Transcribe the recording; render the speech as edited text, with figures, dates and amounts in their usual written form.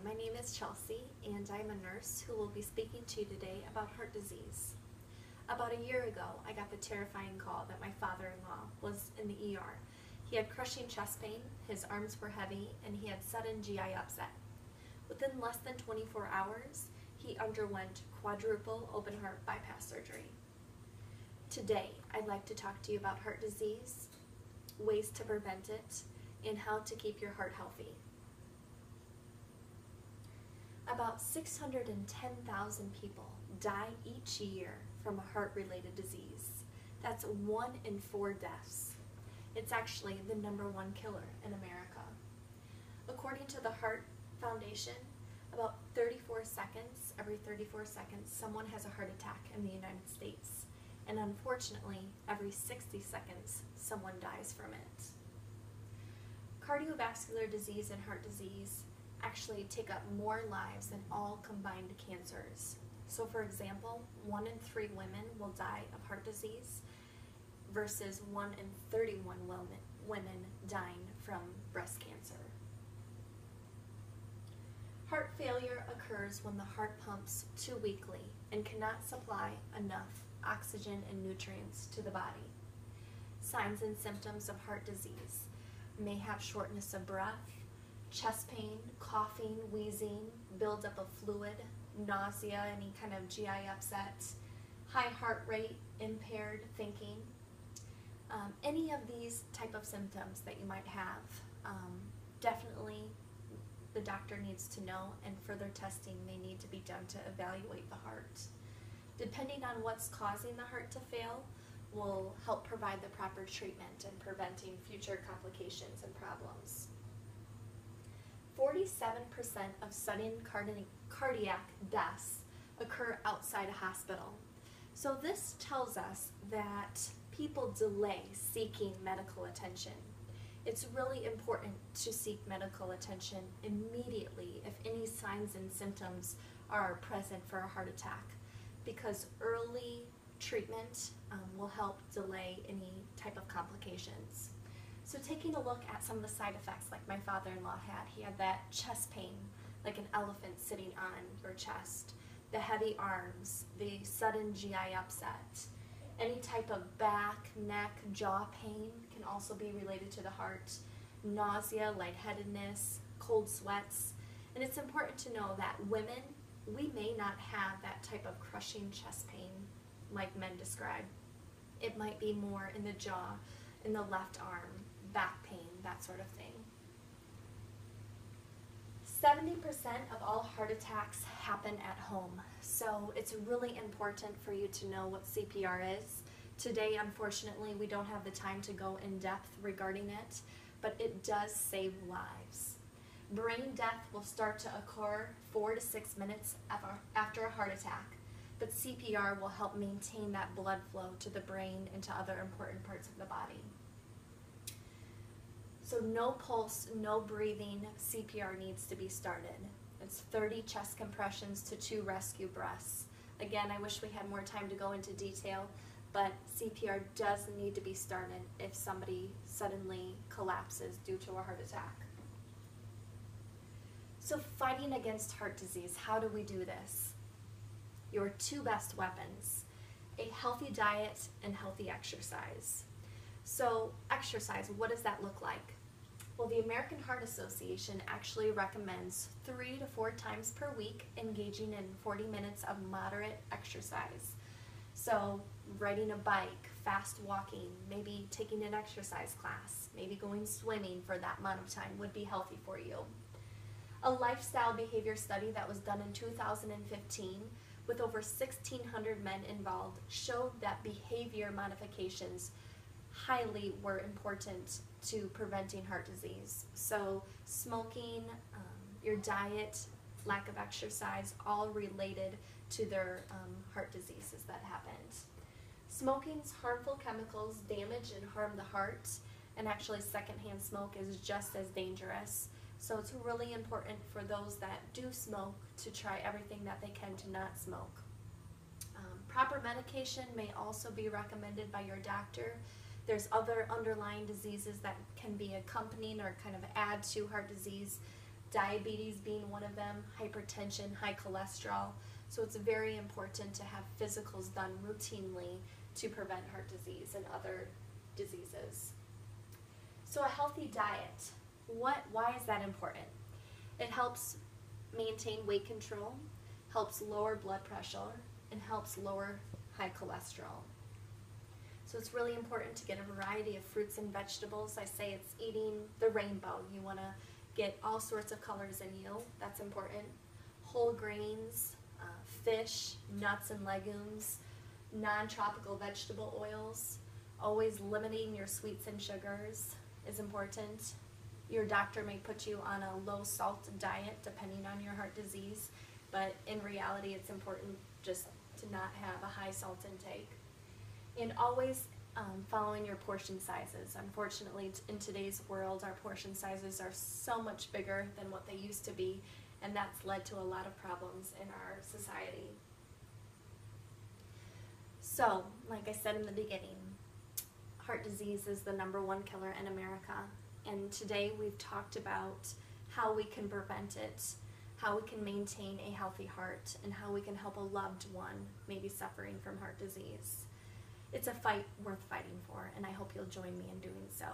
my name is Chelsey, and I'm a nurse who will be speaking to you today about heart disease. About a year ago, I got the terrifying call that my father-in-law was in the ER. He had crushing chest pain, his arms were heavy, and he had sudden GI upset. Within less than 24 hours, he underwent quadruple open heart bypass surgery. Today, I'd like to talk to you about heart disease, ways to prevent it, and how to keep your heart healthy. About 610,000 people die each year from a heart-related disease. That's 1 in 4 deaths. It's actually the #1 killer in America. According to the Heart Foundation, about every 34 seconds, someone has a heart attack in the United States. And unfortunately, every 60 seconds, someone dies from it. Cardiovascular disease and heart disease actually take up more lives than all combined cancers. So for example, 1 in 3 women will die of heart disease versus 1 in 31 women dying from breast cancer. Heart failure occurs when the heart pumps too weakly and cannot supply enough oxygen and nutrients to the body. Signs and symptoms of heart disease may have shortness of breath, chest pain, coughing, wheezing, buildup of fluid, nausea, any kind of GI upset, high heart rate, impaired thinking. Any of these type of symptoms that you might have, definitely the doctor needs to know, and further testing may need to be done to evaluate the heart. Depending on what's causing the heart to fail, will help provide the proper treatment and preventing future complications and problems. 47% of sudden cardiac deaths occur outside a hospital. So this tells us that people delay seeking medical attention. It's really important to seek medical attention immediately if any signs and symptoms are present for a heart attack, because early treatment will help delay any type of complications. So taking a look at some of the side effects like my father-in-law had, he had that chest pain, like an elephant sitting on your chest, the heavy arms, the sudden GI upset, any type of back, neck, jaw pain can also be related to the heart, nausea, lightheadedness, cold sweats. And it's important to know that women, we may not have that type of crushing chest pain like men describe. It might be more in the jaw, in the left arm, back pain, that sort of thing. 70% of all heart attacks happen at home, so it's really important for you to know what CPR is. Today, unfortunately, we don't have the time to go in depth regarding it, but it does save lives. Brain death will start to occur 4 to 6 minutes after a heart attack, but CPR will help maintain that blood flow to the brain and to other important parts of the body. So no pulse, no breathing, CPR needs to be started. It's 30 chest compressions to 2 rescue breaths. Again, I wish we had more time to go into detail, but CPR does need to be started if somebody suddenly collapses due to a heart attack. So fighting against heart disease, how do we do this? Your 2 best weapons, a healthy diet and healthy exercise. So exercise, what does that look like? Well, the American Heart Association actually recommends 3 to 4 times per week engaging in 40 minutes of moderate exercise. So riding a bike, fast walking, maybe taking an exercise class, maybe going swimming for that amount of time would be healthy for you. A lifestyle behavior study that was done in 2015 with over 1,600 men involved showed that behavior modifications highly were important to preventing heart disease. So smoking, your diet, lack of exercise, all related to their heart diseases that happened. Smoking's harmful chemicals damage and harm the heart, and actually secondhand smoke is just as dangerous. So it's really important for those that do smoke to try everything that they can to not smoke. Proper medication may also be recommended by your doctor. There's other underlying diseases that can be accompanying or kind of add to heart disease, diabetes being one of them, hypertension, high cholesterol. So it's very important to have physicals done routinely to prevent heart disease and other diseases. So a healthy diet, why is that important? It helps maintain weight control, helps lower blood pressure, and helps lower high cholesterol. So it's really important to get a variety of fruits and vegetables. I say it's eating the rainbow. You want to get all sorts of colors in you. That's important. Whole grains, fish, nuts and legumes, non-tropical vegetable oils. Always limiting your sweets and sugars is important. Your doctor may put you on a low salt diet depending on your heart disease, but in reality it's important just to not have a high salt intake. And always following your portion sizes. Unfortunately, in today's world, our portion sizes are so much bigger than what they used to be, and that's led to a lot of problems in our society. So, like I said in the beginning, heart disease is the #1 killer in America, and today we've talked about how we can prevent it, how we can maintain a healthy heart, and how we can help a loved one maybe suffering from heart disease. It's a fight worth fighting for, and I hope you'll join me in doing so.